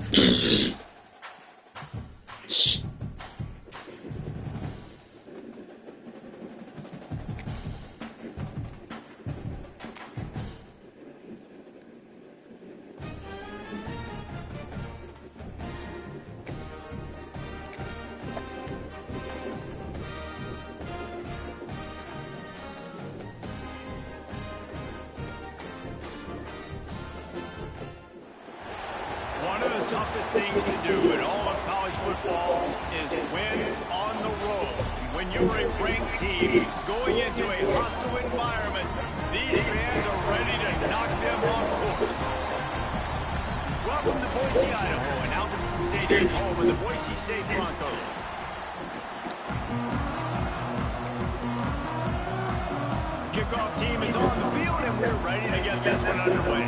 One of the toughest things to do in all of college football is win on the road. When you're a ranked team going into a hostile environment, these fans are ready to knock them off course. Welcome to Boise, Idaho, and Albertson Stadium, home of the Boise State Broncos. The kickoff team is on the field, and we're ready to get this one underway.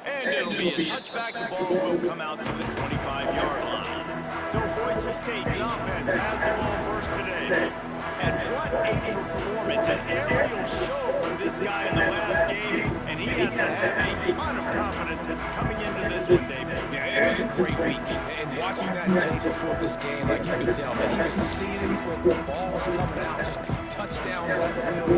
And it'll be a touchback. The ball will come out to the 25-yard line. So Boise State's offense has the ball first today. And what a performance, an aerial show from this guy in the last game. And he has to have a ton of confidence coming into this one, David. Yeah, it was a great week. And watching that tape before this game, like you could tell, man, he was seeing it quick. The ball was coming out, just touchdowns on the field. A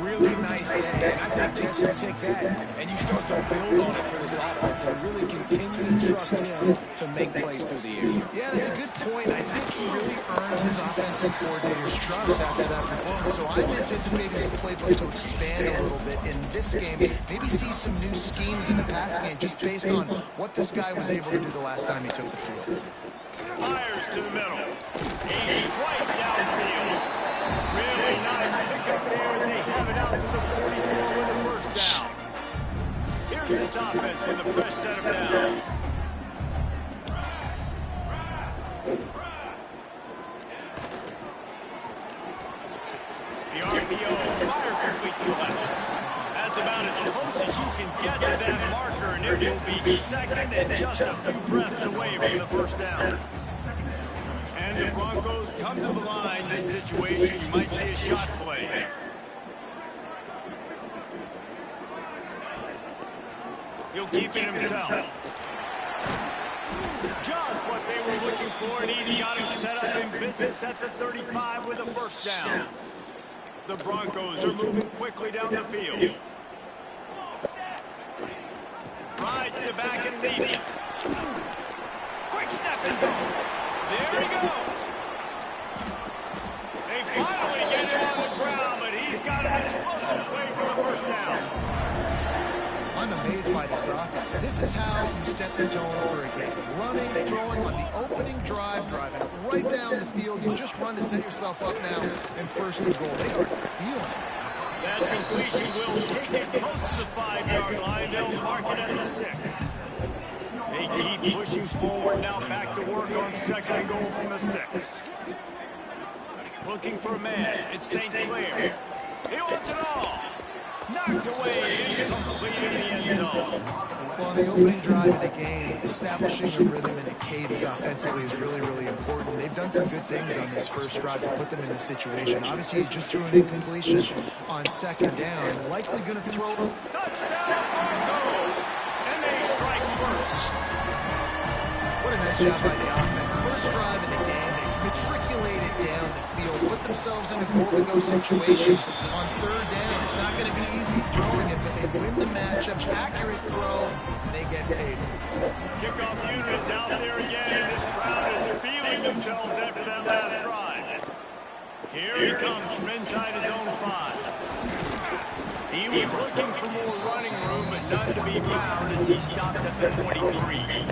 really nice day. And I think, Jesse, you take that and you start to build on it for this offense and really continue to trust him to make plays through the air. Yeah, that's a good point. I think he really earned his offensive coordinator's trust after that performance. So I'm anticipating the playbook to expand a little bit in this game. Maybe see some new schemes in the passing game just based on what this guy was able to do the last time he took the field. Fires to the middle. He's right downfield. Really nice pickup there as they have it out to the 44 with the first down. Here's this offense with a fresh set of downs. The RPO fire complete to the left. That's about as close as you can get to that marker, and it will be second and just a few breaths away from the first down. And the Broncos come to the line. This situation, you might see a shot play. He'll keep it himself. Just what they were looking for, and he's got him set up in business at the 35 with a first down. The Broncos are moving quickly down the field. Rides the back and leads it. Quick step and go. There he goes. They finally get him on the ground, but he's got an explosive play for the first down. I'm amazed by this offense. This is how you set the tone for a game. Running, throwing on the opening drive, driving right down the field. You just run to set yourself up now in first and goal. They are feeling it. That completion will take it close to the 5-yard line. They'll mark it at the 6. They keep pushing forward now, back to work on second and goal from the 6. Looking for a man. It's St. Clair. He wants it all. Knocked away, incomplete in the end zone. Well, on the opening drive of the game, establishing a rhythm and a cadence offensively is really, really important. They've done some good things on this first drive to put them in this situation. Obviously, he just threw an incompletion on second down. Likely going to throw. Touchdown, Broncos! And they strike first. What a nice job by the offense. First drive of the game, they matriculated down the field, put themselves in a goal-to-go situation on third down. It's not going to be easy throwing it, but they win the matchup. Accurate throw, and they get paid. Kickoff unit is out there again, and this crowd is feeling themselves after that last drive. Here he comes from inside his own 5. He was looking for more running room, but none to be found as he stopped at the 23.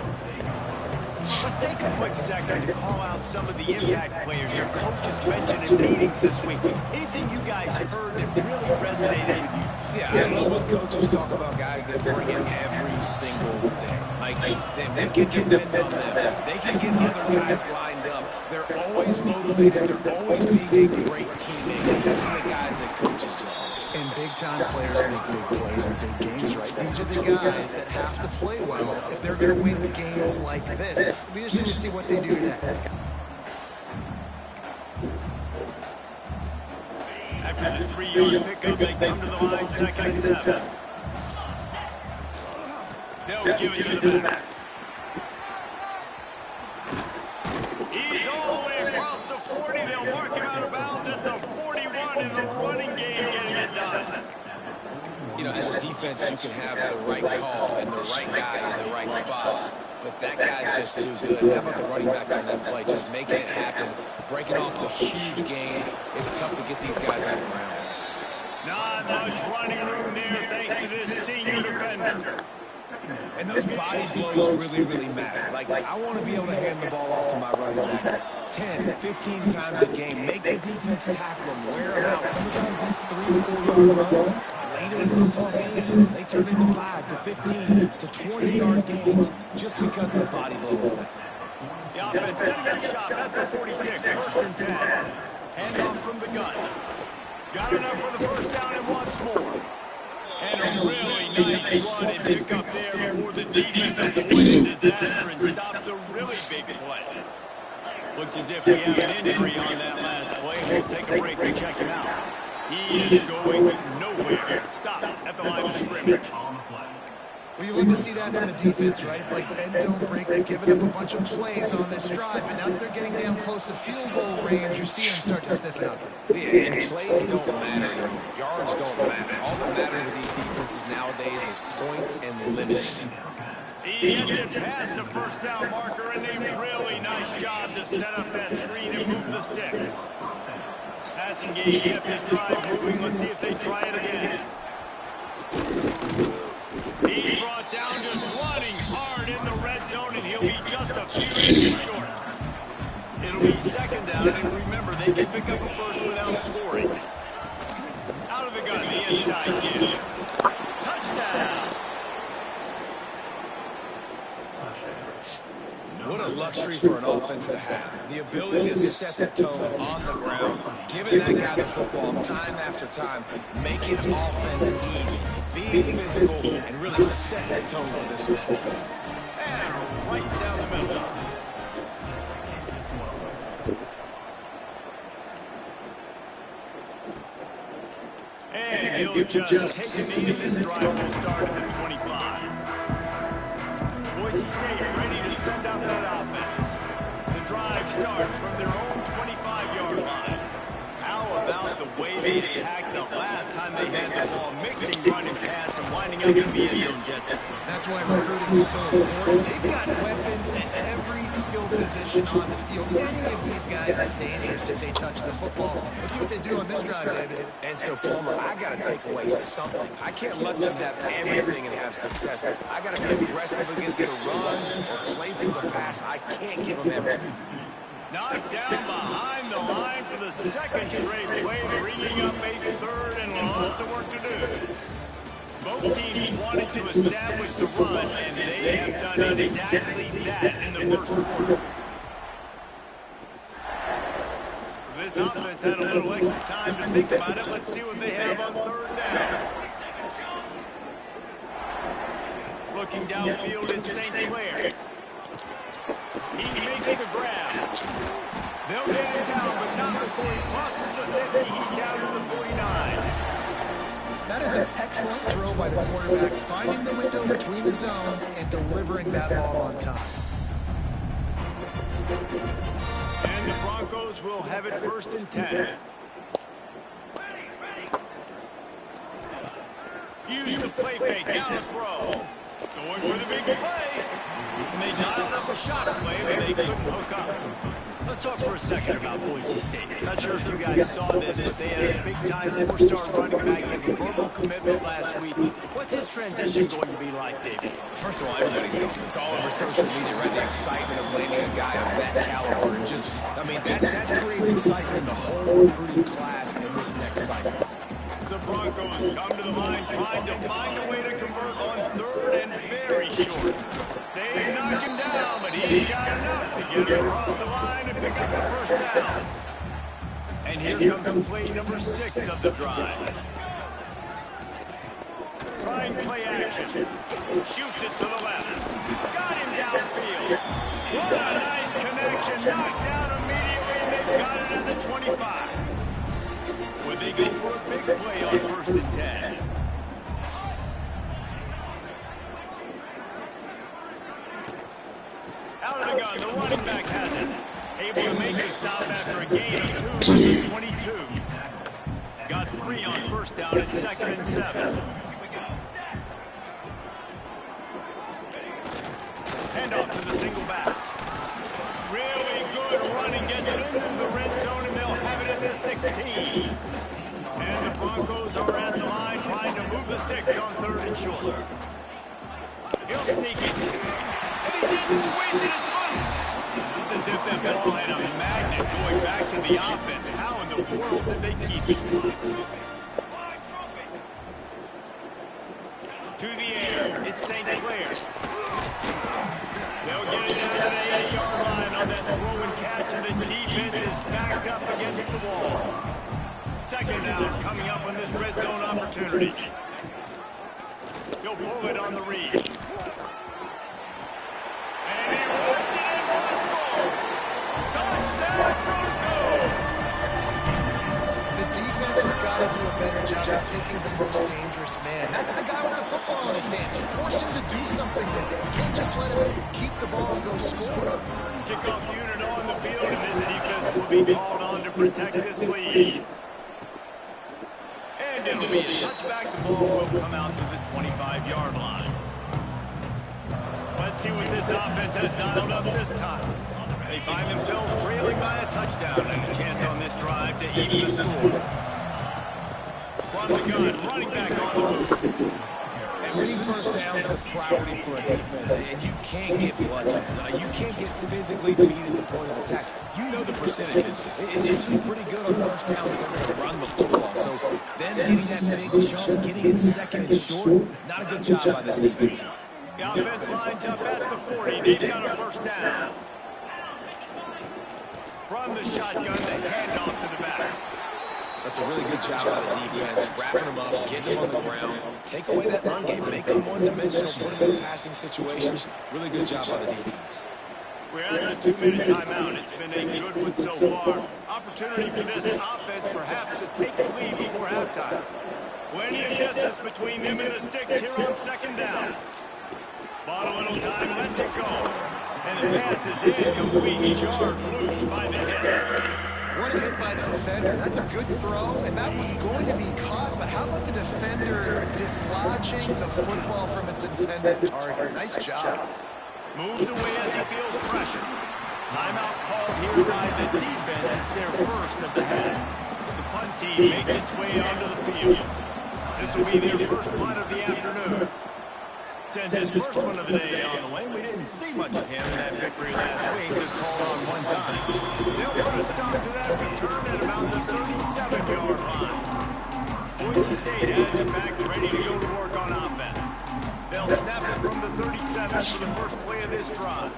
Let's take a quick second to call out some of the impact players your coaches mentioned in meetings this week. Anything you guys heard that really resonated with you? Yeah, I love when coaches talk about guys that bring in every single day. Like, they can depend on them. They can get other guys lined up. They're always motivated. They're always being a great teammate. These are the guys that coaches love. And big-time players make big plays in big games, right? These are the guys that have to play well if they're going to win games like this. We just need to see what they do today. After After the 3-yard pickup, they come to the line, 2nd and 7. They'll give it to the back. He's all the way across the 40. They'll mark him out of bounds at the 41 in the running game, getting it done. You know, as a defense, you can have the right call and the right guy in the right spot, but that guy's just too good. How about the running back on that play, just making it happen, breaking off the huge gain? It's tough to get these guys on the ground. Not much running room there thanks to this senior defender. And those body blows really, really matter. Like, I want to be able to hand the ball off to my running back 10, 15 times a game. Make the defense tackle them, wear them out. Sometimes these 3 or 4-yard runs, later in football games, they turn into 5 to 15 to 20-yard gains just because of the body blow effect. The offense setting up shop at the 46, 1st and 10. Handoff from the gun. Got enough for the 1st down and wants more. And a really nice run and pick up there before the defense avoided disaster and stopped the really big play. Looks as if we have an injury on that last play. We'll take a break to check him out. He is going nowhere. Stop at the line of scrimmage. Well, you love to see that from the defense, right? It's like bend, don't break. They've given up a bunch of plays on this drive, but now that they're getting down close to field goal range, you see them start to stiffen up. Yeah, and plays don't matter anymore. Yards don't matter. All that matters to these defenses nowadays is points and limiting. He gets it past the 1st down marker, and a really nice job to set up that screen and move the sticks. Passing game kept this drive moving. Let's see if they try it again. He's brought down just running hard in the red zone, and he'll be just a few inches short. It'll be 2nd down, and remember, they can pick up a 1st without scoring. Out of the gun, the inside give. Touchdown! What a luxury for an offense to have. The ability to set the tone on the ground, giving that guy the football time after time, making offense easy, being physical, and really setting the tone for this football. And right down the middle. And he'll just take a knee, and this drive will start at the 25. Boise State ready to send out that offense. The drive starts from their own 25-yard line. How about the way they attacked the last time they had the ball, mixing run and pass and winding up in the end zone, Jesse? That's why recruiting is so important. They've got weapons at every skill position on the field. Any of these guys is dangerous if they touch the football. Let's see what they do on this drive, David. And so, Plummer, I got to take away something. I can't let them have everything and have success. I got to be aggressive against the run or play for the pass. I can't give them everything. Knocked down behind the line for the 2nd straight play, bringing up a 3rd and lots of work to do. Both teams wanted to establish the run, and they have done exactly that in the 1st quarter. This offense had a little extra time to think about it. Let's see what they have on 3rd down. Looking downfield at St. Clair. He makes the grab. They'll get him down, but not before he crosses the 50. He's down to the 49. That is an excellent throw by the quarterback, finding the window between the zones and delivering that ball on time. And the Broncos will have it 1st and 10. Use the play fake, down the throw. Going for the big play. And they dialed up a shot play, but they couldn't hook up. Let's talk for a second about Boise State. Not sure if you guys saw this, but they had a big-time 4-star running back give a verbal commitment last week. What's his transition going to be like, David? First of all, everybody saw it. It's all over social media, right? The excitement of landing a guy of that caliber. And just, I mean, that creates excitement in the whole recruiting class in this next cycle. The Broncos come to the line trying to find a way to convert on 3rd and very short. They knock him down, but he's got enough to get him across the line and pick up the 1st down. And here comes play number 6 of the drive. Trying play action. Shoots it to the left. Got him downfield. What a nice connection. Knocked down immediately, and they've got it at the 25. Would they go for a big play on 1st and 10? Out of the gun, the running back has it. Able to make the stop after a gain of 2 to 22. Got 3 on 1st down at 2nd and 7. Hand off to the single back. Really good running, gets it into the red zone, and they'll have it in the 16. And the Broncos are at the line trying to move the sticks on 3rd and short. He'll sneak it. And he didn't squeeze it, it's loose. It's as if that ball had a magnet going back to the offense. How in the world did they keep it? To the air, it's St. Clair. They'll get it down to the 8-yard line on that throw and catch, and the defense is backed up against the wall. 2nd down coming up on this red zone opportunity. He'll pull it on the read. And he wants it in for the score. Touchdown Broncos! The defense has got to do a better job of taking the most dangerous man. That's the guy with the football in his hands. Force him to do something with it. You can't just let him keep the ball and go score. Kickoff unit on the field, and this defense will be called on to protect this lead. And it'll be a touchback. The ball will come out to the 25-yard line. Let's see what this offense has dialed up this time. They find themselves trailing by a touchdown and a chance on this drive to even the score. From the gun, running back on the move. And winning 1st downs is a priority for a defense, and you can't get bludgeoned. You can't get physically beat at the point of attack. You know the percentages. It's usually pretty good on 1st down if they're going to run the football. So then getting that big jump, getting it 2nd and short, not a good job by this defense. The offense lines up at the 40. They've got a 1st down. From the shotgun, the handoff to the back. That's a really good job by the defense, wrapping them up, getting them on the ground, take away that run game, make them one-dimensional, put them in passing situations. Really good job by the defense. We're at the 2-minute timeout. It's been a good one so far. Opportunity for this offense perhaps to take the lead before halftime. Plenty of distance between them and the sticks here on 2nd down. Bought a little time, lets it go. And the pass is incomplete, jarred loose by the hit. What a hit by the defender. That's a good throw, and that was going to be caught, but how about the defender dislodging the football from its intended target? Nice job. Moves away as he feels pressure. Timeout called here by the defense. It's their 1st of the half. The punt team makes its way onto the field. This will be their 1st punt of the afternoon. Since his 1st one of the day on the way, we didn't see much of him in that victory last week, just called on 1 time. They'll put a stop to that return at about the 37-yard line. Boise State has it back, ready to go to work on offense. They'll snap it from the 37 for the 1st play of this drive.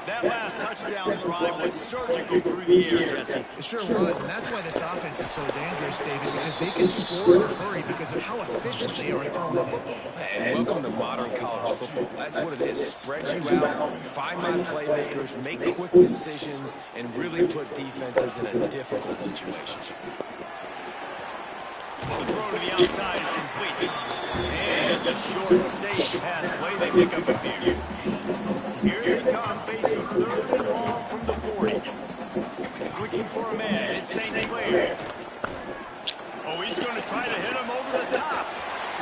That last touchdown drive was surgical through the air, Jesse. It sure was, and that's why this offense is so dangerous, David, because they can score in a hurry because of how efficient they are at throwing the football. And welcome to modern college football. That's what it is. Spread you out, find my playmakers, make quick decisions, and really put defenses in a difficult situation. The throw to the outside is complete. And it's a short, safe pass play. They pick up a few. Here they come, facing 3rd and long from the 40. Looking for a man. It's St. Clair. Oh, he's going to try to hit him over the top.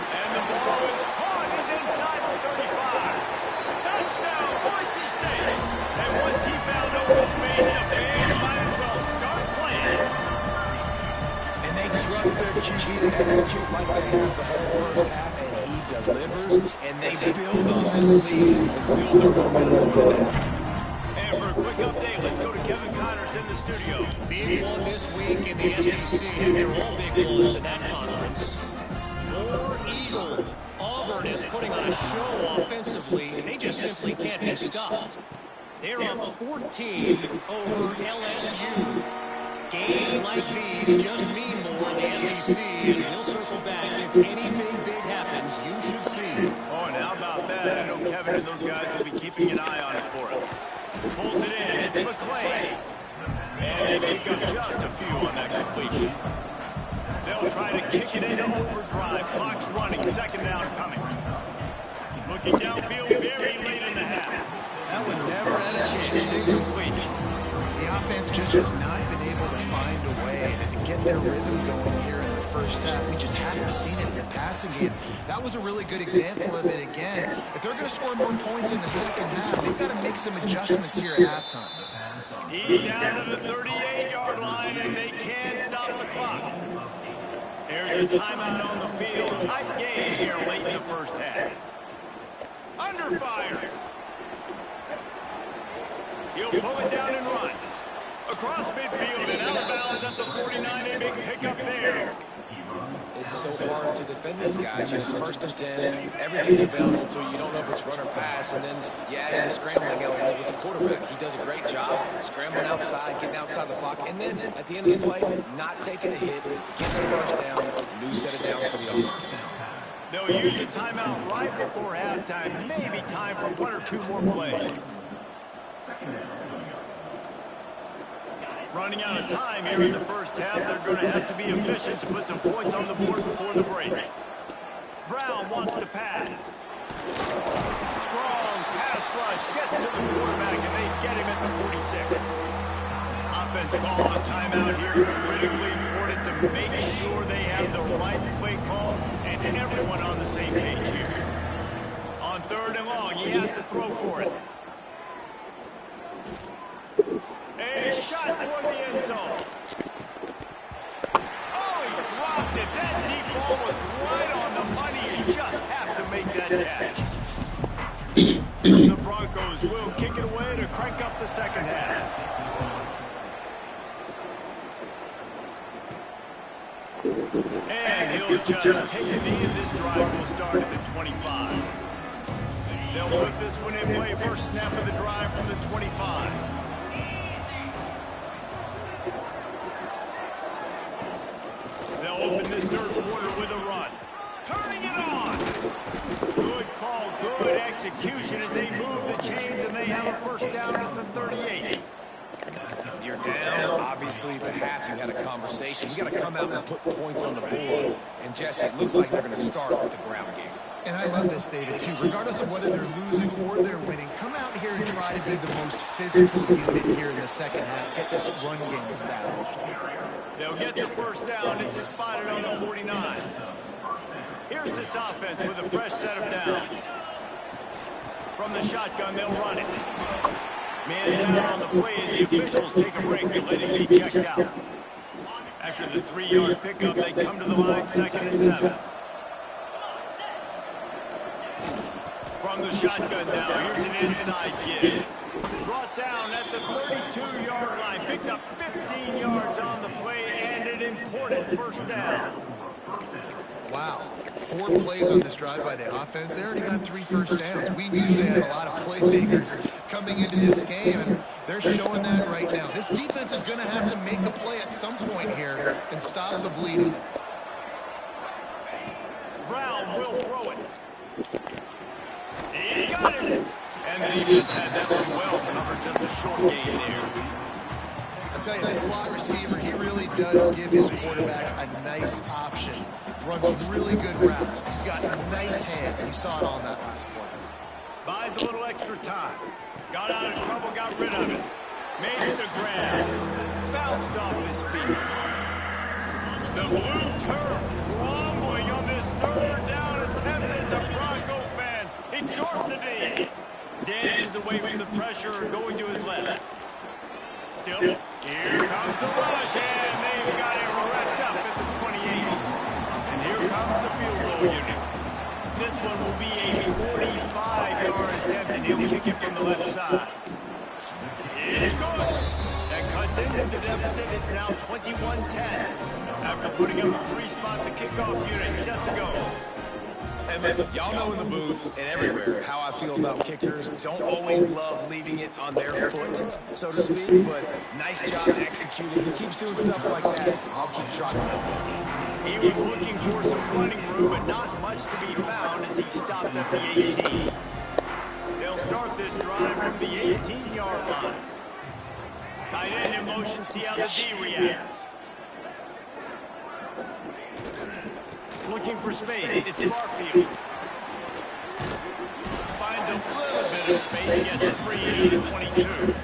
And the ball is caught. He's inside the 35. Touchdown, Boise State. And once he found open space, the band might as well start playing. And they trust their QB to execute like they have the whole 1st half, and he delivers, and they build on this lead and build their momentum. And for a quick update, let's go to Kevin Connors in the studio. Big one this week in the SEC, and they're all big ones in that conference. War Eagle. Auburn is putting on a show offensively, and they just simply can't be stopped. They're up 14 over LSU. Games like these just mean more in the SEC, and we'll circle back. If anything big happens, you should see. Oh, and how about that? I know Kevin and those guys will be keeping an eye on it for us. Pulls it in. It's McClain. And they pick up just a few on that completion. They'll try to kick it into overdrive. Clock's running. Second down coming. Looking downfield very late in the half. That one never had a chance. Incomplete. The offense just has not been able to find a way to get their rhythm going here in the first half. We just haven't seen it in the passing game. That was a really good example of it again. If they're going to score more points in the second half, they've got to make some adjustments here at halftime. He's down to the 38-yard line, and they can't stop the clock. There's a timeout on the field. Tight game here late in the first half. Under fire. He'll pull it down and run. Across midfield and out of bounds at the 49. A big pickup there. It's so hard to defend these guys. It's first and 10. Everything's available to you. You don't know if it's run or pass. And then you add in the scrambling element with the quarterback. He does a great job scrambling outside, getting outside the pocket. And then at the end of the play, not taking a hit, getting the first down, new set of downs for the offense. They'll use a timeout right before halftime. Maybe time for one or two more plays. Running out of time here in the first half. They're going to have to be efficient to put some points on the board before the break. Brown wants to pass. Strong pass rush gets to the quarterback, and they get him at the 46. Offense calls a timeout here. Critically important to make sure they have the right play call and everyone on the same page here. On third and long, he has to throw for it. A shot toward the end zone. Oh, he dropped it. That deep ball was right on the money. You just have to make that catch. The Broncos will kick it away to crank up the second half. And he'll just take a knee, and this drive will start at the 25. They'll put this one in play. First snap of the drive from the 25. They'll open this third quarter with a run. Turning it on. Good call, good execution as they move the chains, and they have a first down at the 38. You're down. Obviously, the half you had a conversation. You got to come out and put points on the board. And Jesse, it looks like they're going to start with the ground game. And I love this, David, too. Regardless of whether they're losing or they're winning, come out here and try to be the most physical unit here in the second half. Get this run game established. They'll get their first down. It's spotted on the 49. Here's this offense with a fresh set of downs. From the shotgun, they'll run it. Man down on the play as the officials take a break and let him be checked out. After the 3-yard pickup, they come to the line, 2nd and 7. From the shotgun now, here's an inside give. Brought down at the 32-yard line. Picks up 15 yards on the play and an important first down. Wow. 4 plays on this drive by the offense. They already got 3 first downs. We knew they had a lot of playmakers coming into this game, and they're showing that right now. This defense is going to have to make a play at some point here and stop the bleeding. Brown will throw it. He's got it. And the defense had that one well covered. Just a short gain there. I'll tell you, this slot receiver, he really does give his quarterback a nice option. Runs really good routes. He's got nice hands. You saw it on that last play. Buys a little extra time. Got out of trouble, got rid of it. Makes the grab. Bounced off his feet. The blue turf rumbling on this third down attempt as the Bronco fans exhort the D. Dances away from the pressure, going to his left. Still, here comes the rush, and they've got it wrapped up at the 28. And here comes the field goal unit. This one will be a 45-yard attempt, and he'll kick it from the left side. It's good. That cuts into the deficit. It's now 21-10. After putting up a 3-spot, the kickoff unit set to go. And listen, y'all know in the booth and everywhere how I feel about kickers. Don't always love leaving it on their foot, so to speak, but nice job executing. He keeps doing stuff like that. I'll keep trotting him. He was looking for some running room, but not much to be found as he stopped at the 18. They'll start this drive from the 18-yard line. Tight end in motion, see how the D reacts. Looking for space. It's Barfield. Finds a little bit of space. Gets free at the 22.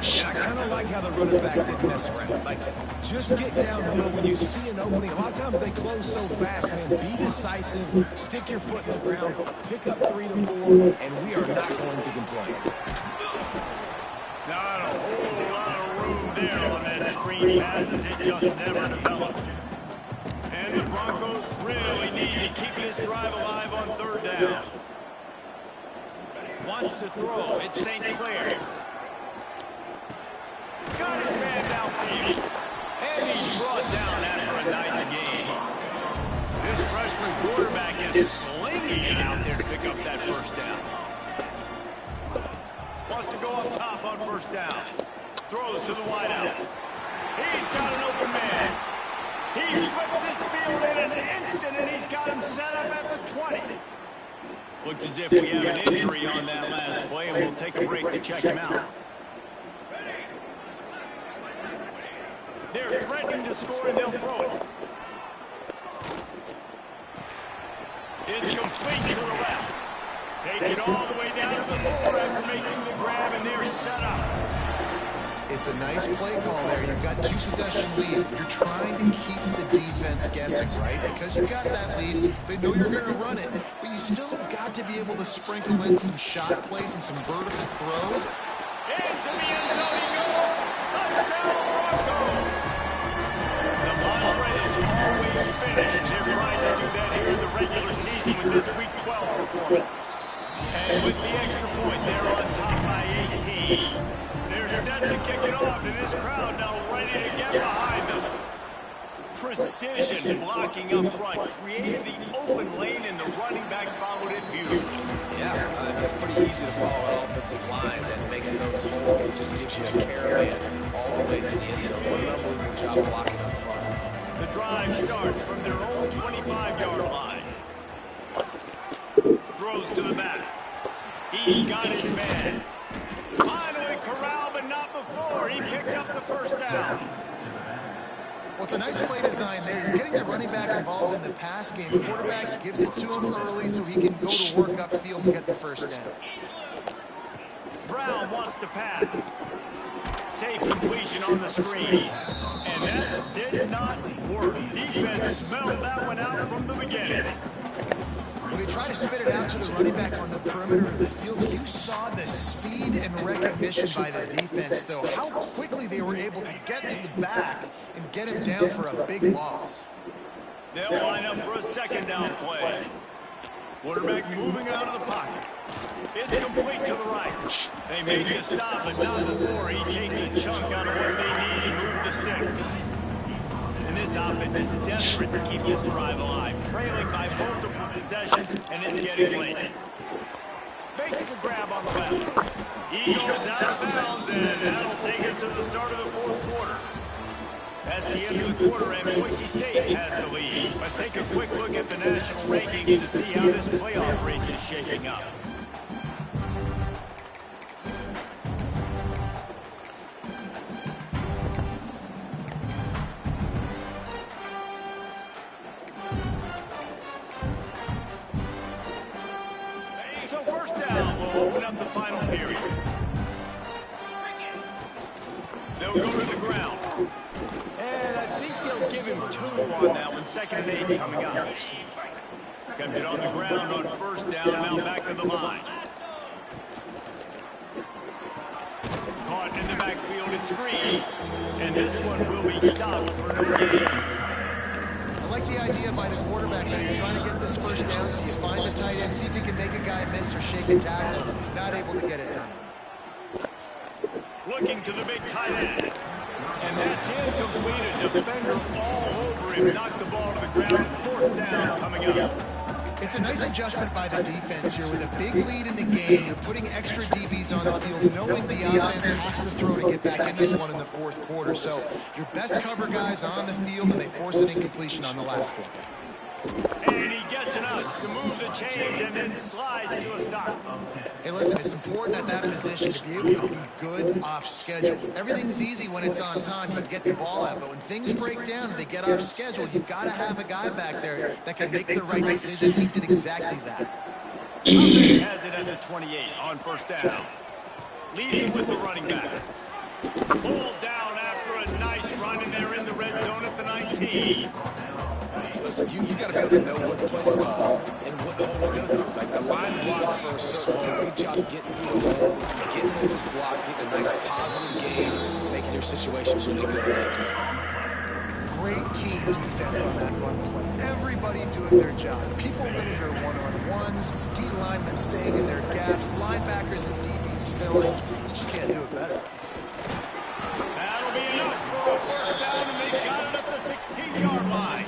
And I kind of like how the running back didn't mess around. Like, just get downhill when you see an opening. A lot of times they close so fast, man. Be decisive, stick your foot in the ground, pick up 3 to 4, and we are not going to complain. Not a whole lot of room there on that screen pass as it just never developed. And the Broncos really need to keep this drive alive on 3rd down. Wants to throw. It's St. Clair. Got his man downfield. And he's brought down after a nice game. This freshman quarterback is slinging it out there to pick up that 1st down. Wants to go up top on 1st down. Throws to the wideout. He's got an open man. He flips his field in an instant, and he's got him set up at the 20. Looks as if we have an injury on that last play, and we'll take a break to check him out. They're threatening to score, and they'll throw it. It's complete to the left. Takes it all the way down to the 4 after making the grab, and they're set up. It's a nice play call there. You've got 2 possession lead. You're trying to keep the defense guessing, right? Because you've got that lead, they know you're going to run it, but you still have got to be able to sprinkle in some shot plays and some vertical throws. Into the end zone he goes. Touchdown, Broncos. The mantra is always finish. They're trying to do that here in the regular season with this Week 12 performance. And with the extra point, they're on top by 18. They're set to kick it off, and this crowd now ready to get behind them. Precision blocking up front, created the open lane, and the running back followed it beautifully. Yeah, it's pretty easy to follow an offensive line that makes those holes. It just gives you a caravan all the way to the end zone. What an unbelievable job blocking up front. The drive starts from their own 25-yard line. Throws to the back. He's got his man. Finally corralled, but not before. He picks up the 1st down. Well, it's a nice play design there. You're getting the running back involved in the pass game. The quarterback gives it to him early so he can go to work upfield and get the 1st down. Brown wants to pass. Safe completion on the screen. And that did not work. Defense smelled that one out from the beginning. When they try to spit it out to the running back on the perimeter of the field, you saw the speed and recognition by the defense, though. How quickly they were able to get to the back and get him down for a big loss. They'll line up for a 2nd down play. Quarterback moving out of the pocket. It's complete to the right. They make the stop, but not before he takes a chunk out of what they need to move the sticks. And this offense is desperate to keep this drive alive, trailing by multiple possessions, and it's getting late. Makes the grab on the left. He goes out of bounds, and that'll take us to the start of the 4th quarter. That's the end of the quarter, and Boise State has the lead. Let's take a quick look at the national rankings to see how this playoff race is shaping up. So 1st down will open up the final period. They'll go to the ground. And I think they'll give him 2 on that one. 2nd and 8 coming up. Kept it on the ground on 1st down. Now back to the line. Caught in the backfield at screen. And this one will be stopped for no gain. I like the idea by the quarterback that you're trying to get this 1st down, so you find the tight end, see if you can make a guy miss or shake a tackle. Not able to get it done. Looking to the big tight end. And that's incomplete. A defender all over him. Knocked the ball to the ground. 4th down coming up. It's a nice adjustment by the defense here. With a big lead in the game, you're putting extra DBs on the field, knowing the offense has to throw to get back in this one in the 4th quarter. So your best cover guys on the field, and they force an incompletion on the last one. And he gets enough to move the chains and then slides to a stop. Hey, listen, it's important at that position to be able to be good off schedule. Everything's easy when it's on time. You can get the ball out. But when things break down and they get off schedule, you've got to have a guy back there that can make the right decisions. He did exactly that. Offense has it at the 28 on first down. Leads it with the running back. Pulled down after a nice run, and they're in the red zone at the 19. Listen, you got to be able to know what play to call and what hole to go through. Like the line blocks for a certain hole. Good job getting through the hole, getting through this block, getting a nice positive game, making your situation really good. Great team defense on that run play. Everybody doing their job. People winning their one-on-ones, D linemen staying in their gaps, linebackers and DBs filling. You just can't do it better. That'll be enough for a first down, and they got it at the 16-yard line.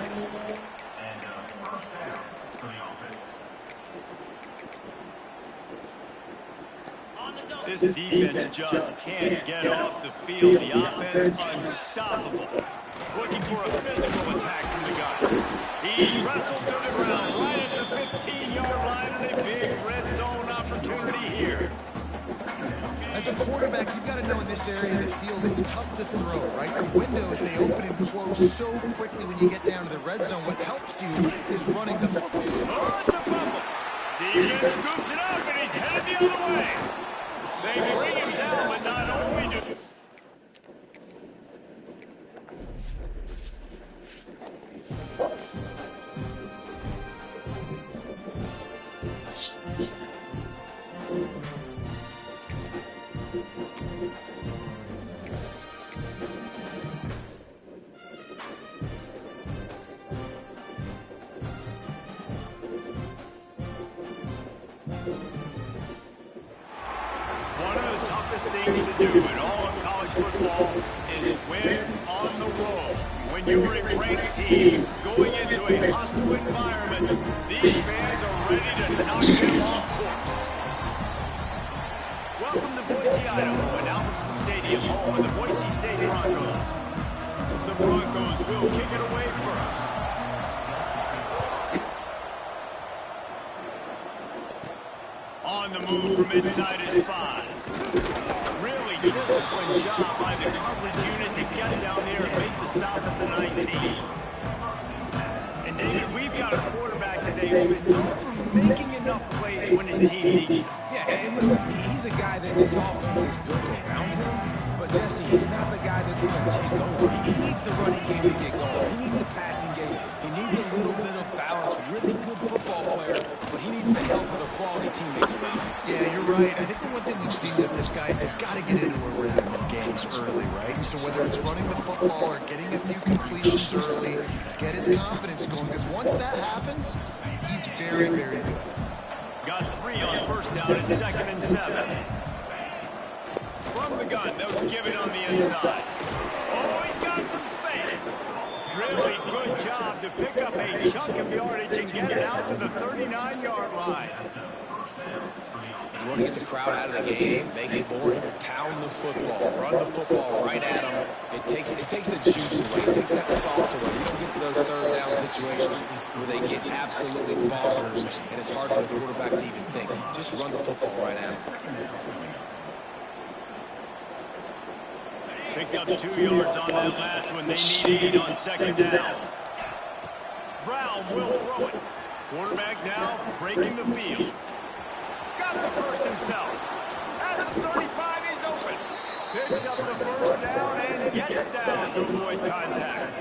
This defense just can't get off the field. The offense unstoppable. Looking for a physical attack from the guy. He's wrestled to the ground right at the 15-yard line, and a big red zone opportunity here. As a quarterback, you've got to know in this area of the field, it's tough to throw, right? The windows, they open and close so quickly when you get down to the red zone. What helps you is running the football. Oh, it's a fumble. Defense scoops it up, and he's headed the other way. They bring him down, but not only do... things to do in all of college football is win on the road. When you're a ranked team going into a hostile environment, these fans are ready to knock them off course. Welcome to Boise, Idaho, and Albertson Stadium, home of the Boise State Broncos. The Broncos will kick it away first. On the move from inside his 5. Really disciplined job by the coverage unit to get down there and make the stop at the 19. And David, we've got a quarterback today who's been known for making enough plays when his team needs to. Yeah, and listen, he's a guy that this offense is built around him. But Jesse, he's not the guy that's going to take over. He needs the running game to get going. He needs the passing game. He needs a little bit of balance. Really good football player, but he needs the help of the quality teammates around him. Yeah, you're right. I think the one thing we've seen with this guy is he's got to get into a rhythm in games early, right? So whether it's running the football or getting a few completions early, get his confidence going, because once that happens, he's very, very good. Got 3 on first down and 2nd and 7. From the gun, they'll give it on the inside. Oh, he's got some space. Really good job to pick up a chunk of yardage and get it out to the 39-yard line. You want to get the crowd out of the game, make it boring, pound the football, run the football right at them. It takes the juice away. It takes that sauce away. You don't get to those third down situations where they get absolutely bonkers, and it's hard for the quarterback to even think. Just run the football right at them. Picked up 2 yards on that last one. They need 8 on 2nd down. Brown will throw it. Quarterback now breaking the field. Got the first himself. At the 35, he's open. Picks up the first down and gets down to avoid contact.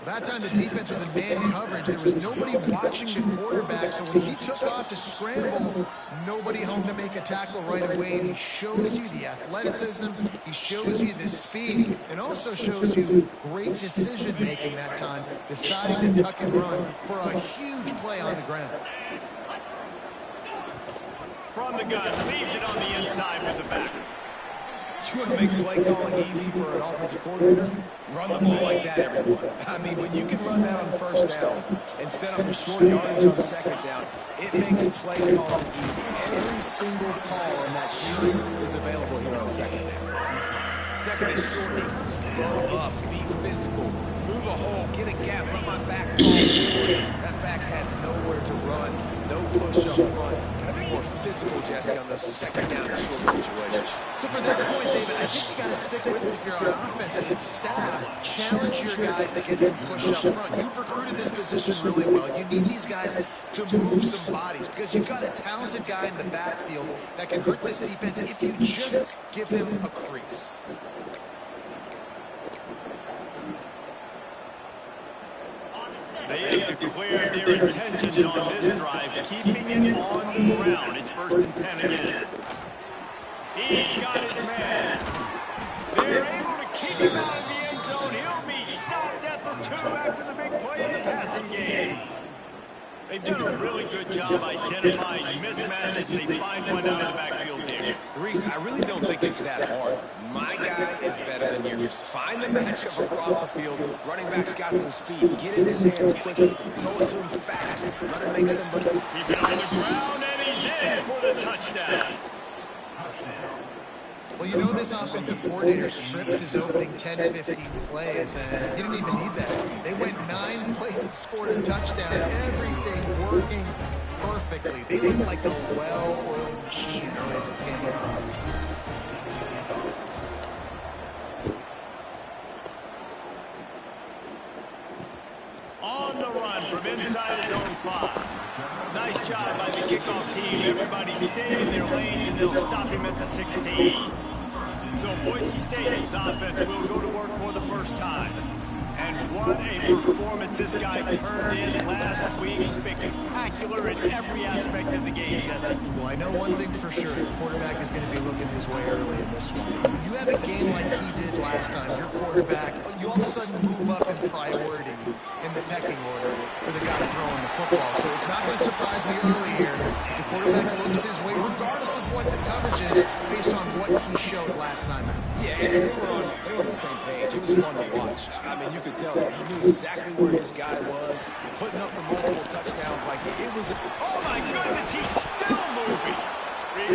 That time the defense was in man coverage. There was nobody watching the quarterback, so when he took off to scramble, nobody home to make a tackle right away. And he shows you the athleticism, he shows you the speed, and also shows you great decision-making that time, deciding to tuck and run for a huge play on the ground. From the gun, leaves it on the inside with the back. You want to make play calling easy for an offensive coordinator? Run the ball like that, everyone. I mean, when you can run that on first down and set up a short yardage on 2nd down, it makes play calling easy. Every single call on that sheet is available here on 2nd down. 2nd is short equals. Go up, be physical, move a hole, get a gap, let my back fall forward. That back had nowhere to run, no push up front. Gotta be more physical, Jesse, on those second down and short situations. So for that point, David, I think you got to stick with it if you're on offense as a staff. Challenge your guys to get some push up front. You've recruited this position really well. You need these guys to move some bodies because you've got a talented guy in the backfield that can hurt this defense if you just give him a crease. They have declared their intentions on this drive, keeping it on the ground. It's 1st and 10 again. He's got his man. They're able to keep him out of the end zone. He'll be stopped at the 2 after the big play in the passing game. They've done a really good job identifying mismatches, and they find one out of the backfield there. Reese, I really don't think it's that hard. My guy is better than yours. Find the matchup across the field. Running back's got some speed. Get in his hands quickly. Throw it to him fast. Let him make somebody. Keep it on the ground, and he's in for the touchdown. Well, you know this offensive coordinator strips his opening 10-15 plays, and he didn't even need that. They went 9 plays and scored a touchdown. Everything working perfectly. They look like a well-oiled machine early in this game. On the run from inside his own 5. Nice job by the kickoff team. Everybody stayed in their lanes, and they'll stop him at the 16. So Boise State's offense will go to work for the first time. And what a performance this guy turned in last week. Spectacular in every aspect of the game, Jesse. Well, I know one thing for sure. The quarterback is going to be looking his way early in this one. When you have a game like he did last time, your quarterback, you all of a sudden move up in priority in the pecking order for the guy throwing the football. So it's not going to surprise me early here if the quarterback looks his way, regardless of what the coverage is, based on what he showed last time. Yeah, and they were on the same page. It was fun to watch. I mean, you could tell that he knew exactly where his guy was, putting up the multiple touchdowns like it was a... Oh, my goodness, he's still moving.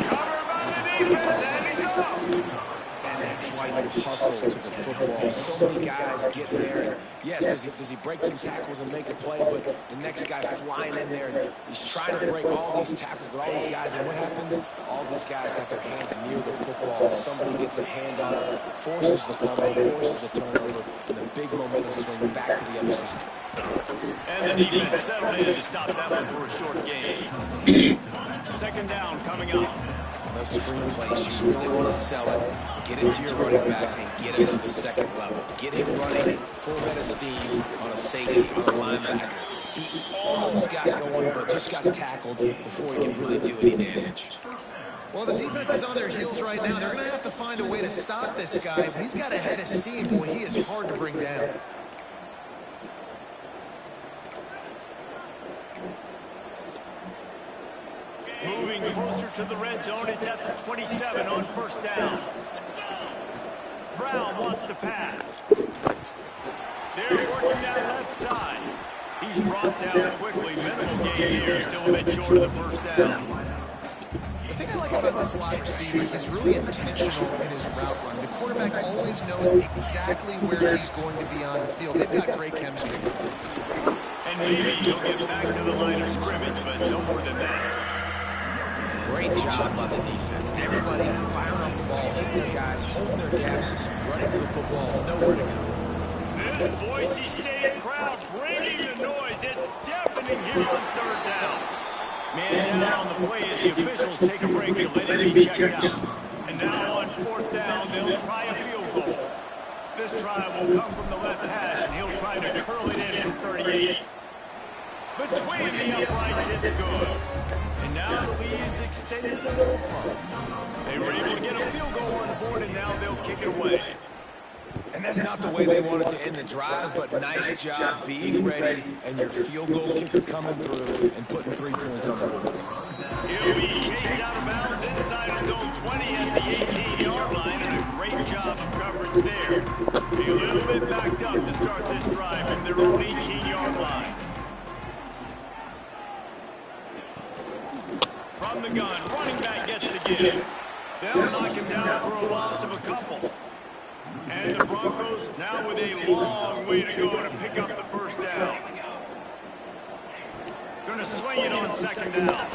Recovered by the defense, and he's off. And that's why you hustle to the football. So many guys get there. Yes, does he break some tackles and make a play, but the next guy flying in there, and he's trying to break all these tackles with all these guys, and what happens? All these guys got their hands near the football. Somebody gets a hand on it, forces the fumble, forces the turnover, and the big momentum swing back to the other side. And the defense settled in to stop that one for a short game. 2nd down coming up. Those screen plays, you really want to sell it. Get it to your running back and get him to the 2nd level. Get him running full head of steam on a safety, on a linebacker. He almost got going, but just got tackled before he can really do any damage. Well, the defense is on their heels right now. They're going to have to find a way to stop this guy. He's got a head of steam. Boy, he is hard to bring down. Moving closer to the red zone, it's at the 27 on 1st down. Brown wants to pass. They're working that left side. He's brought down quickly. Minimal gain here, still a bit short of the 1st down. The thing I like about this slot receiver, he's really intentional in his route run. The quarterback always knows exactly where he's going to be on the field. They've got great chemistry. And maybe he'll get back to the line of scrimmage, but no more than that. Great job by the defense. Everybody firing off the ball, hitting their guys, holding their gaps, running to the football, nowhere to go. This Boise State crowd bringing the noise. It's deafening here on 3rd down. Man down on the play as the officials take a break to let him be checked out. And now on 4th down, they'll try a field goal. This try will come from the left hash, and he'll try to curl it in from 38. Between the uprights, it's good. And now the lead's extended a little further. They were able to get a field goal on the board, and now they'll kick it away. And that's not the way they wanted to end the drive, but nice job being ready and your field goal kicker coming through and putting 3 points on the board. He'll be chased out of bounds inside his own 20 at the 18-yard line, and a great job of coverage there. A little bit backed up to start this drive from their own 18-yard line. From the gun, running back gets the give. They'll knock him down for a loss of a couple. And the Broncos now with a long way to go to pick up the first down. Going to swing it on second down.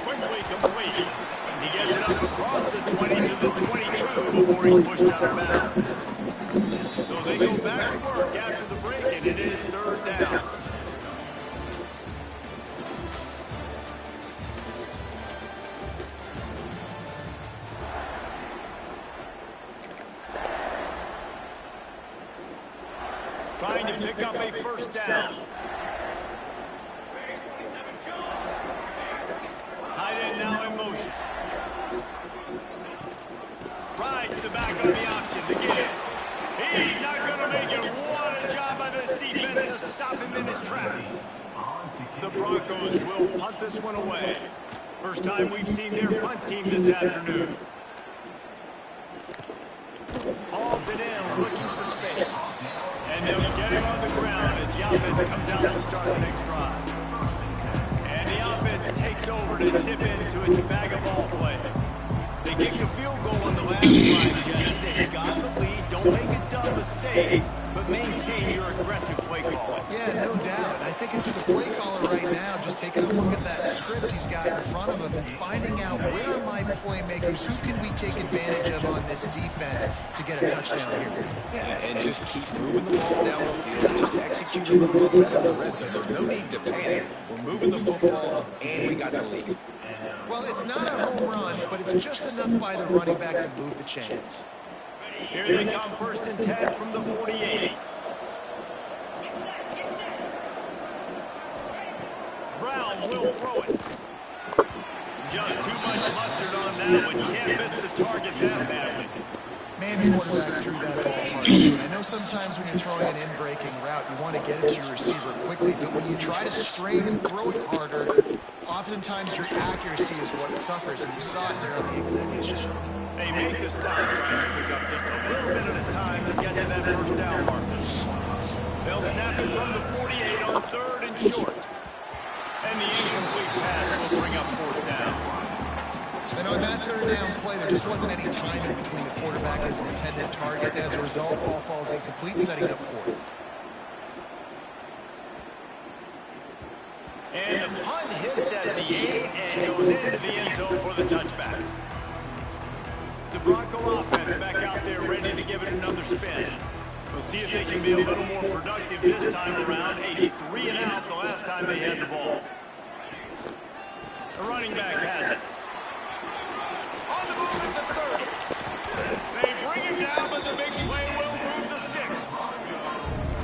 Quickly complete. He gets it up across the 20 to the 22 before he's pushed out of bounds. So they go back to work after the break, and it is third down. Trying to pick up a first down. Tight end now in motion. Rides the back on the options again. He's not going to make it. What a job by this defense to stop him in his tracks. The Broncos will punt this one away. First time we've seen their punt team this afternoon. Hauls it in, looking for space. And they'll get him on the ground as the offense comes out to start the next drive. And the offense takes over to dip into its bag of ball plays. They kicked a field goal on the last drive, Jesse. They got the lead. Don't make a dumb mistake, but maintain your aggressive play calling. Yeah, no doubt. I think it's for the play caller right now, just taking a look at that script he's got in front of him and finding out where are my playmakers, who can we take advantage of on this defense to get a touchdown here. Yeah, and just keep moving the ball down the field. Just execute a little bit better in the red zone. There's no need to panic. We're moving the football, and we got the lead. Well, it's not a home run, but it's just enough by the running back to move the chains. Here they come, first and 10 from the 48. Brown will throw it. Just too much mustard on that one. Can't miss the target that badly. Man, the quarterback threw that ball hard. I know sometimes when you're throwing an in-breaking route, you want to get it to your receiver quickly, but when you try to strain and throw it harder, oftentimes your accuracy is what suffers, and you saw it there on the incompletion. They make the stop, trying to pick up just a little bit at a time to get to that first down marker. They'll snap it from the 48 on third and short. And the incomplete pass will bring up fourth down. And on that third down play, there just wasn't any timing between the quarterback and his intended target. As a result, ball falls incomplete, setting up fourth. And the punt hits at the 8 and goes into the end zone for the touchback. The Bronco offense back out there ready to give it another spin. We'll see if they can be a little more productive this time around. 83 and out the last time they had the ball. The running back has it. On the move at the 30. They bring him down, but the big play will move the sticks.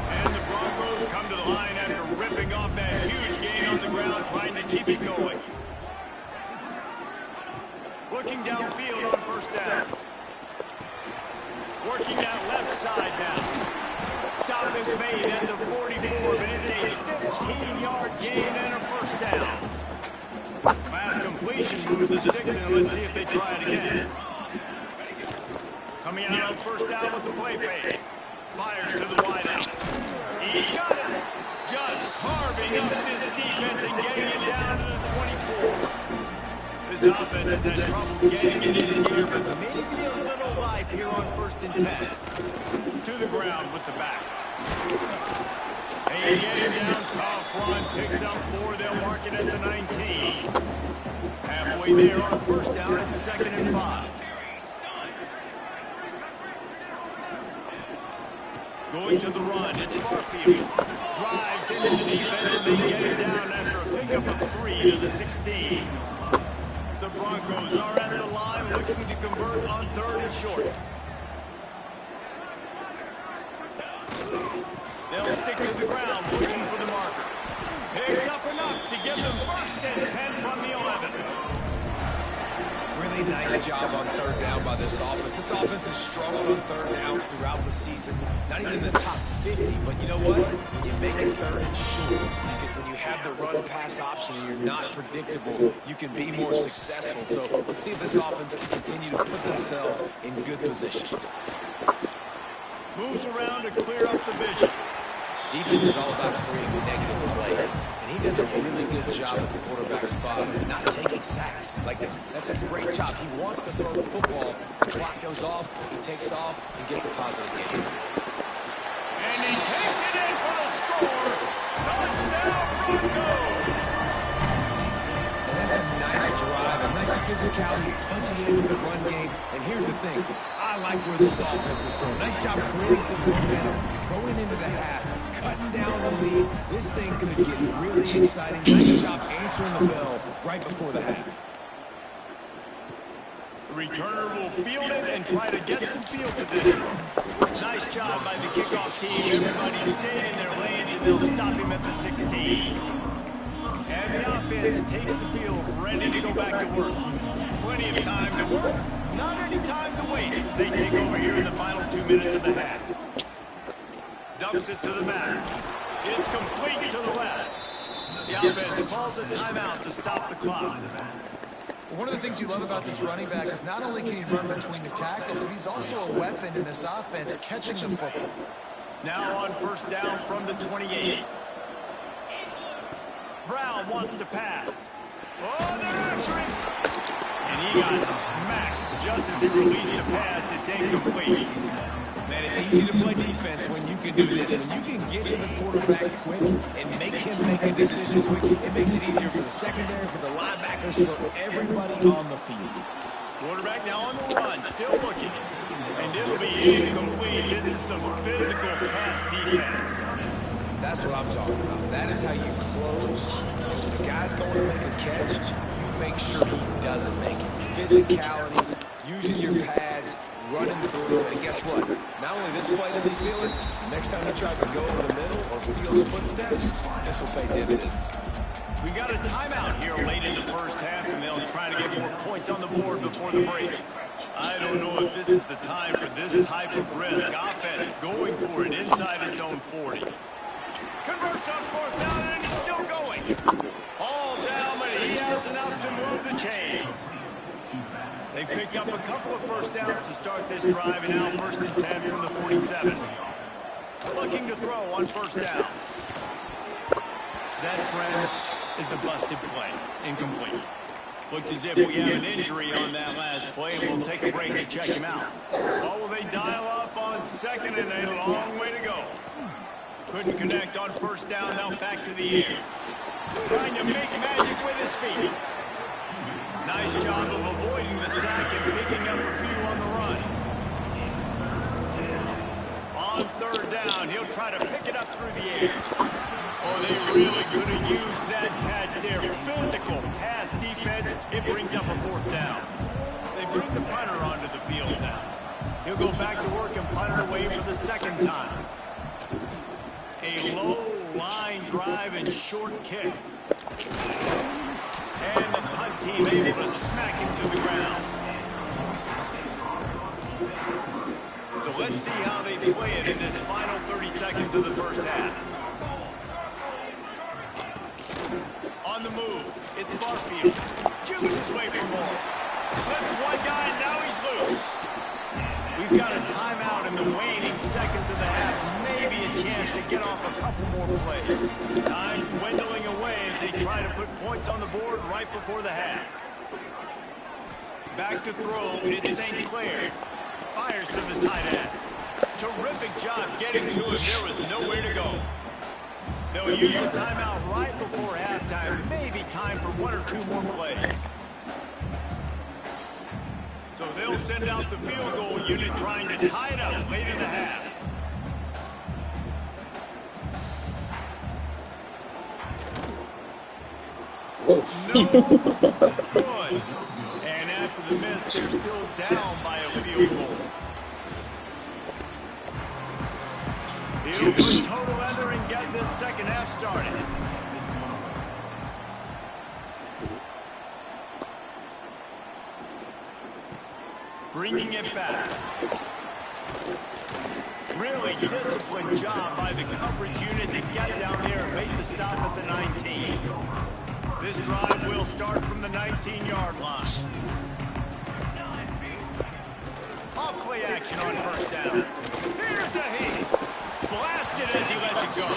And the Broncos come to the line after ripping off that huge gain on the ground, trying to keep it going. Looking downfield on first down. Working that left side now. Stop is made at the 44, but it's a 15-yard gain and a first down. Fast completion moves the sticks, and let's see if they try it again. Coming out on first down with the play fake. Fires to the wideout. He's got it. Just carving up this defense and getting it down to the 24. This offense has had trouble getting it in here, but maybe a little life here on first and 10. To the ground with the back. They get him down, tough run, picks up 4, they'll mark it at the 19. Halfway there on first down and 2nd and 5. Going to the run, it's Barfield. Drives into the defense and they get him down after a pickup of 3 to the 16. The Broncos are at the line looking to convert on third and short. They'll stick to the ground looking for the marker. Picks up enough to give them first and 10 from the 11. Really nice job on third down by this offense. This offense has struggled on third downs throughout the season. Not even in the top 50, but you know what? When you make it third and short, when you have the run-pass option and you're not predictable, you can be more successful. So let's see if this offense can continue to put themselves in good positions. Moves around to clear up the vision. Defense is all about creating negative plays, and he does a really good job at the quarterback spot, not taking sacks. Like, that's a great job. He wants to throw the football. The clock goes off, he takes off, and gets a positive gain. And he takes it in for the score. Touchdown, Broncos! And that's a nice drive, a nice physicality, punching in with the run game. And here's the thing, I like where this offense is going. Nice job creating some momentum, going into the half, cutting down the lead. This thing could get really exciting. Nice job answering the bell right before the half. The returner will field it and try to get some field position. Nice job by the kickoff team. Everybody staying in their lanes, and they'll stop him at the 16. And the offense takes the field, ready to go back to work. Plenty of time to work, not any time to waste as they take over here in the final 2 minutes of the half. Dumps it to the back. It's complete to the left. The offense calls a timeout to stop the clock. One of the things you love about this running back is not only can he run between the tackles, but he's also a weapon in this offense, catching the football. Now on first down from the 28. Brown wants to pass. Oh, they're after him. And he got smacked just as he released the pass. It's incomplete. Man, it's easy to play defense when you can do this. When you can get to the quarterback quick and make him make a decision quick, it makes it easier for the secondary, for the linebackers, for everybody on the field. Quarterback now on the run, still looking. And it'll be incomplete. This is some physical pass defense. That's what I'm talking about. That is how you close. When the guy's going to make a catch, you make sure he doesn't make it. Physicality, using your pads, running through, and guess what? Not only this play does he feel it, next time he tries to go over the middle or feels footsteps, this will pay dividends. We got a timeout here late in the first half, and they'll try to get more points on the board before the break. I don't know if this is the time for this type of risk. Offense going for it inside its own 40. Converts on fourth down, and he's still going. All down, but he has enough to move the chains. They picked up a couple of first downs to start this drive, and now first and 10 from the 47. Looking to throw on first down. That, friends, is a busted play. Incomplete. Looks as if we have an injury on that last play, and we'll take a break to check him out. Or will they dial up on second, and a long way to go. Couldn't connect on first down, now back to the air. Trying to make magic with his feet. Nice job of avoiding the sack and picking up a few on the run. On third down, he'll try to pick it up through the air. Oh, they really could have used that catch there. Physical pass defense. It brings up a fourth down. They bring the punter onto the field now. He'll go back to work and punt it away for the second time. A low line drive and short kick. And the punt team able to smack him to the ground. So let's see how they play it in this final 30 seconds of the first half. On the move, it's Barfield. Jukes his way for more. Slips one guy, and now he's loose. We've got a timeout in the waning seconds of the half. Maybe a chance to get off a couple more plays. Time dwindling away as they try to put points on the board right before the half. Back to throw, it's St. Clair. Fires to the tight end. Terrific job getting to him. There was nowhere to go. They'll use the timeout right before halftime. Maybe time for one or two more plays. So they'll send out the field goal unit trying to tie it up late in the half. No good. And after the miss, they're still down by a field goal. He'll put total leather and get this second half started. Bringing it back. Really disciplined job by the coverage unit to get down there and make the stop at the 19. This drive will start from the 19-yard line. Off play action on first down. Here's a hit. Blasted as he lets it go.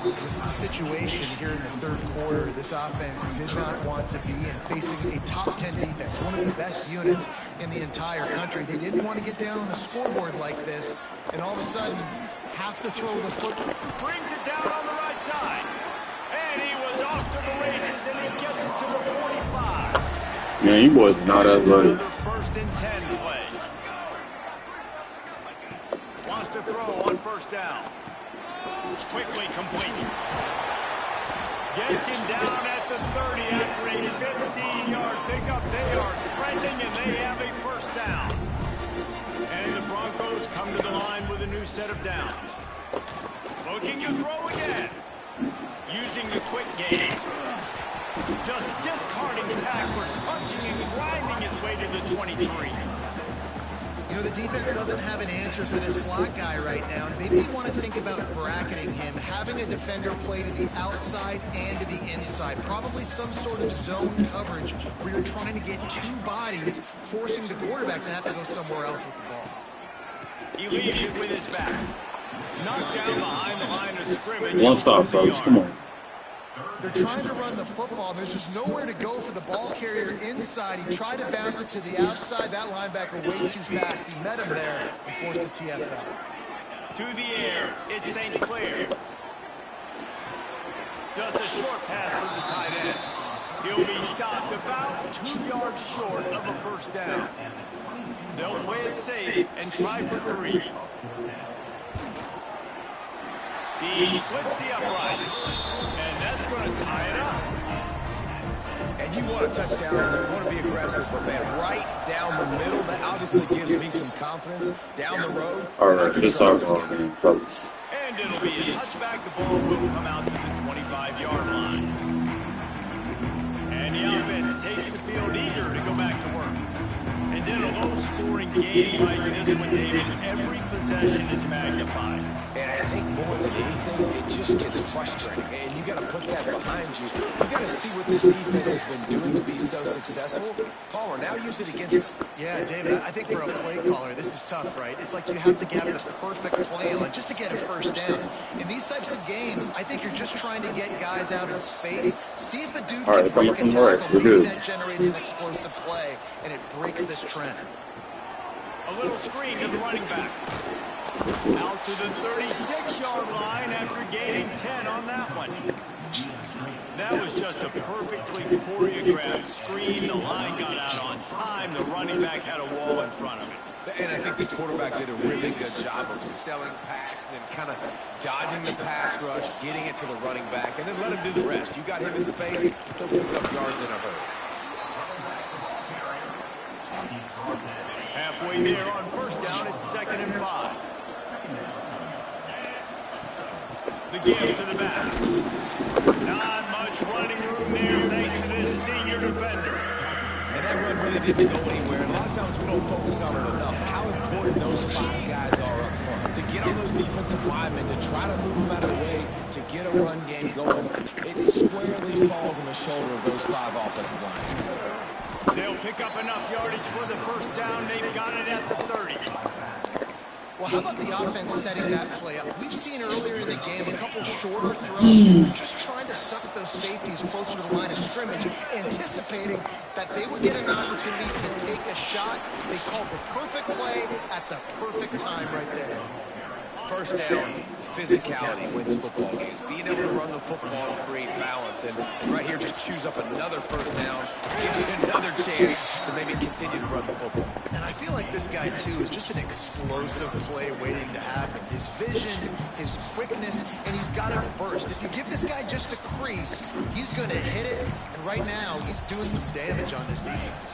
This is a situation here in the third quarter this offense did not want to be in, facing a top 10 defense, one of the best units in the entire country. They didn't want to get down on the scoreboard like this, and all of a sudden have to throw the foot. Brings it down on the right side. And he was off to the races, and he gets it to the 45. Man, you boys are not athletic. Another 1st and 10 play. Wants to throw on 1st down. Quickly complete. Gets him down at the 30 after a 15-yard pickup. They are trending, and they have a 1st down. And the Broncos come to the line with a new set of downs. Looking to throw again. Using the quick game. Just discarding tacklers, punching and grinding his way to the 23. You know, the defense doesn't have an answer for this slot guy right now. Maybe you want to think about bracketing him, having a defender play to the outside and to the inside. Probably some sort of zone coverage where you're trying to get 2 bodies, forcing the quarterback to have to go somewhere else with the ball. He leaves it with his back. Knocked down behind the line of scrimmage. One stop, folks. Come on. They're trying to run the football. There's just nowhere to go for the ball carrier inside. He tried to bounce it to the outside. That linebacker way too fast. He met him there and forced the TFL. To the air, it's St. Clair. Just a short pass to the tight end. He'll be stopped about 2 yards short of a 1st down. They'll play it safe and try for 3. He splits the uprights, and that's going to tie it up. And you want a touchdown, and you want to be aggressive, but man, right down the middle, that obviously gives me some confidence down the road. All right, this our ball game, fellas. And it'll be a touchback. The ball will come out to the 25-yard line. And the offense takes the field eager to go back to work. And then a low-scoring game like this one, David, every possession is magnified. And I think more than anything, it just gets frustrating. And you got to put that behind you. You got to see what this defense has been doing to be so successful. Caller, now use it against them. Yeah, David, I think for a play caller, this is tough, right? It's like you have to get the perfect play on just to get a 1st down. In these types of games, I think you're just trying to get guys out in space. See if a dude can break a tackle. Maybe that generates an explosive play, and it breaks this trend. A little screen to the running back. Out to the 36-yard line after gaining 10 on that one. That was just a perfectly choreographed screen. The line got out on time. The running back had a wall in front of him. And I think the quarterback did a really good job of selling past and kind of dodging the pass rush, getting it to the running back, and then let him do the rest. You got him in space, he'll pick up yards in a hurry. Halfway there on 1st down, it's 2nd and 5. The give to the back. Not much running room there thanks to this senior defender. And that run really didn't go anywhere. And a lot of times we don't focus on it enough. How important those 5 guys are up front. To get on those defensive linemen, to try to move them out of the way, to get a run game going. It squarely falls on the shoulder of those 5 offensive linemen. They'll pick up enough yardage for the 1st down. They've got it at the 30. Well, how about the offense setting that play up? We've seen earlier in the game a couple shorter throws, just trying to suck those safeties closer to the line of scrimmage, anticipating that they would get an opportunity to take a shot. They called the perfect play at the perfect time right there. 1st down, physicality wins football games. Being able to run the football and create balance. And right here, just choose up another 1st down. Gives you another chance to maybe continue to run the football. And I feel like this guy, too, is just an explosive play waiting to happen. His vision, his quickness, and he's got a burst. If you give this guy just a crease, he's going to hit it. And right now, he's doing some damage on this defense.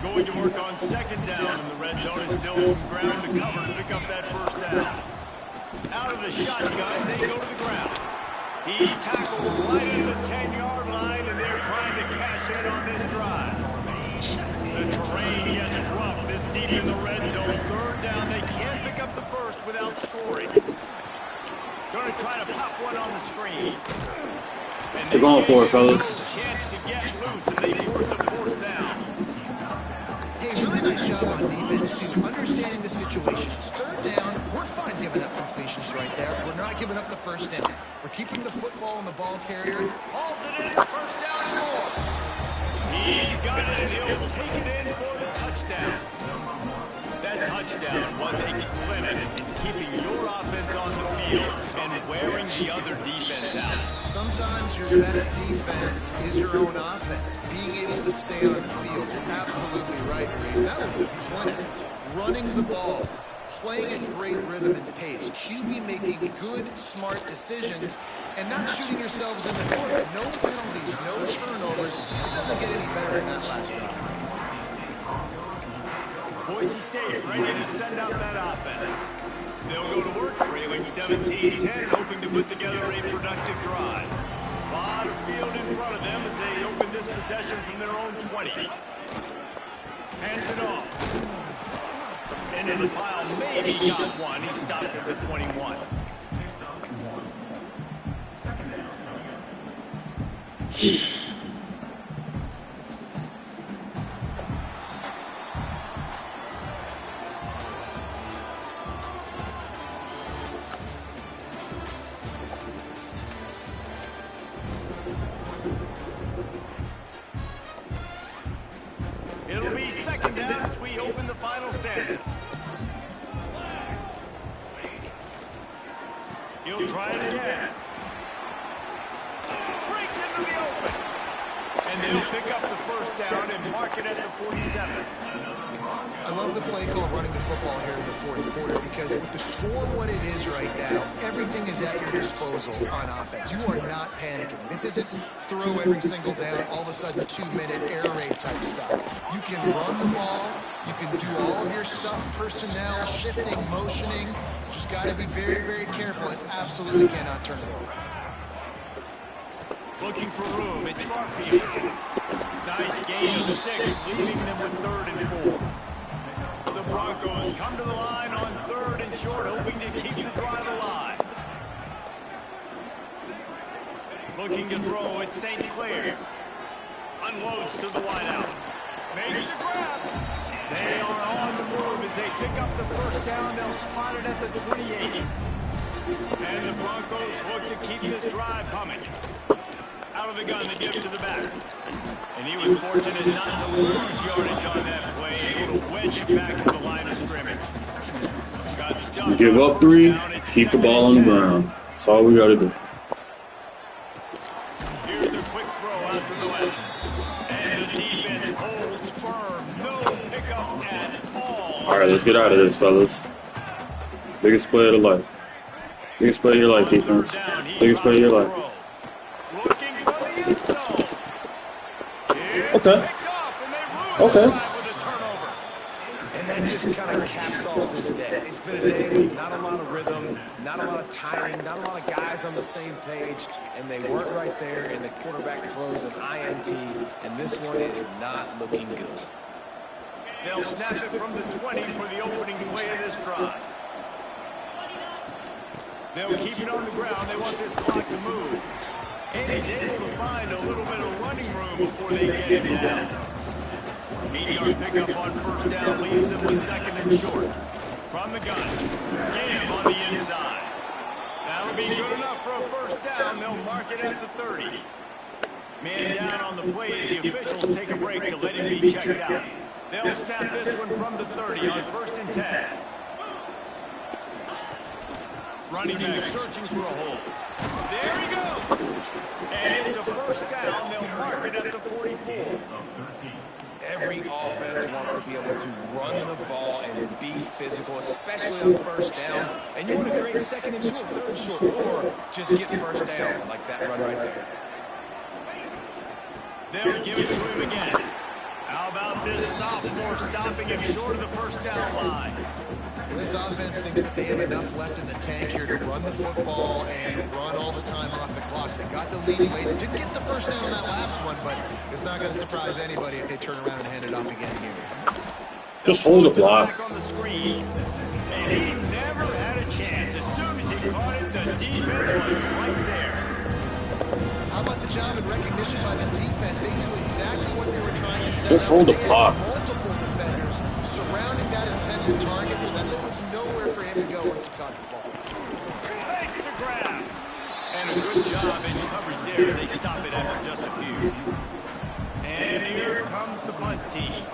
Going to work on 2nd down, and the red zone is still some ground to cover to pick up that 1st down. Out of the shotgun, they go to the ground. He's tackled right at the 10-yard line, and they're trying to cash in on this drive. The terrain gets rough this deep in the red zone. 3rd down, they can't pick up the 1st without scoring. Going to try to pop one on the screen. And they're going for it, fellas. Chance to get loose, and they force a 4th down. Hey, really nice job on defense, too, understanding the situation. It's third down. We're fine giving up completions right there. We're not giving up the first down. We're keeping the football on the ball carrier. Hauls it in for first down and more. He's got it, and he'll take it in for the touchdown. That touchdown was a clinic in keeping your offense on the field and wearing the other defense out. Sometimes your best defense is your own offense. Being able to stay on the field. You're absolutely right, Reese. That was a clinic. Running the ball, playing at great rhythm and pace. QB making good, smart decisions, and not shooting yourselves in the foot. No penalties, no turnovers. It doesn't get any better than that last drive. Boise State ready to send out that offense. They'll go to work trailing 17-10, hoping to put together a productive drive. A lot of field in front of them as they open this possession from their own 20. Hands it off. Into the pile, maybe got one. He stopped at the 21. It'll be second down as we open the final stanza. He'll try it again. Breaks into the open. And they'll pick up the first down and mark it at the 47. I love the play call running the football here in the fourth quarter because with the score what it is right now, everything is at your disposal on offense. You are not panicking. This isn't throw every single down, all of a sudden 2-minute air raid type stuff. You can run the ball. You can do all of your stuff, personnel, shifting, motioning. Just got to be very, very careful and absolutely cannot turn it over. Looking for room. It's Garfield. Nice gain of 6, leaving them with 3rd and 4. The Broncos come to the line on 3rd and short, hoping to keep the drive alive. Looking to throw, it's St. Clair. Unloads to the wideout. Makes the grab. They are on the move as they pick up the first down. They'll spot it at the 28. And the Broncos look to keep this drive humming. Out of the gun, they give it to the back. And he was fortunate not to lose yardage on that play, able to wedge it back to the line of scrimmage. Got stuck. Give up 3, keep the ball on the ground. That's all we got to do. Here's a quick throw out to the left. And the defense holds firm. No pickup at all. All right, let's get out of this, fellas. Biggest play of the life. Biggest play of your life, defense. Biggest play of your life. Looking for the end zone. Okay. Okay. And that just kind of caps off this day. It's been a day with not a lot of rhythm, not a lot of timing, not a lot of guys on the same page, and they weren't right there, and the quarterback throws an INT, and this one is not looking good. They'll snap it from the 20 for the opening play of this drive. They'll keep it on the ground. They want this clock to move. And he's able to find a little bit of running room before they get him down. 8-yard pickup on first down leaves him with 2nd and short. From the gun, Gam on the inside. That'll be good enough for a first down. They'll mark it at the 30. Man down on the play as the officials take a break to let him be checked out. They'll snap this one from the 30 on 1st and 10. Running back searching for a hole. There he goes. And it's a first down. They'll mark it at the 44. Every offense wants to be able to run the ball and be physical, especially on first down. And you want to create 2nd and short, 3rd and short, or just get first downs like that run right there. They'll give it to him again. How about this sophomore stopping him short of the first down line? This offense thinks that they have enough left in the tank here to run the football and run all the time off the clock. They got the lead late. Didn't get the first down on that last one, but it's not going to surprise anybody if they turn around and hand it off again here. Just hold the block. Back on the screen, and he never had a chance. As soon as he caught it, the defense was right there. How about the job and recognition by the defense? They knew exactly what they were trying to set Just up. hold the They had block. multiple defenders surrounding that intended target so that there was nowhere for him to go once he caught the ball. Makes the grab. And a good job in coverage there. They stop it after just a few. And here comes the punt team.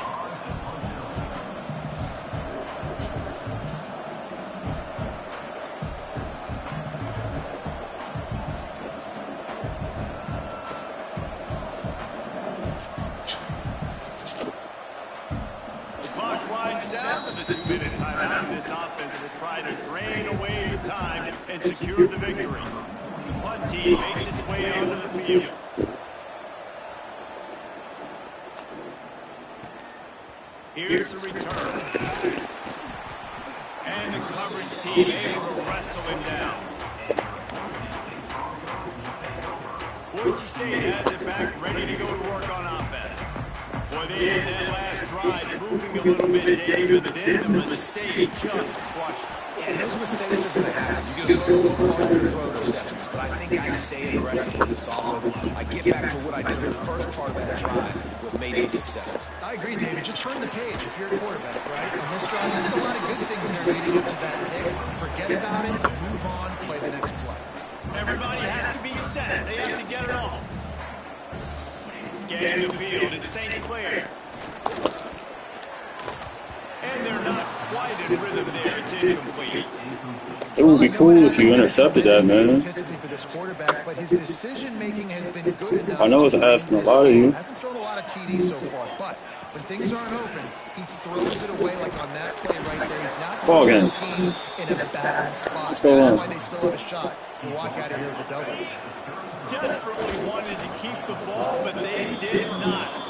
The clock winds down to the 2-minute timeout. This offense will try to drain away the time and secure the victory. The punt team makes its way onto the field. Here's the return. And the coverage team able to wrestle him down. Boise State has it back, ready to go to work on offense. Boy, they had that last drive moving a little bit, Dave, but then the mistake just crushed them. Yeah, those mistakes are going to happen. You're going to throw the football, you're going to throw interceptions. But I think I stay aggressive with this offense. I get back to what I did in the first part of that drive, what made me successful. I agree, David. Just turn the page if you're a quarterback, right? On this drive, you did a lot of good things there leading up to that pick. Forget about it, move on, play the next play. Everybody has to be set. They have to get it off. Scanning the field, it's St. Clair. And they're not quite in rhythm there. It's incomplete. It would be cool if you intercepted that, man. For this quarterback, but his decision-making has been good enough. I know it's asking a lot of you. Hasn't thrown a lot of TDs so far, but when things aren't open, he throws it away like on that play right there. He's not Ball putting game. his team in a bad spot. What's going That's on? why they still have a shot to walk out of here with a W. Desperately wanted to keep the ball, but they did not.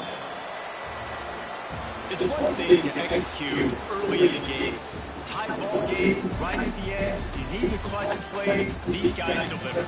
It's one thing to execute early in the game. Tie ball game, right at the end. You need the clutch plays. These guys deliver.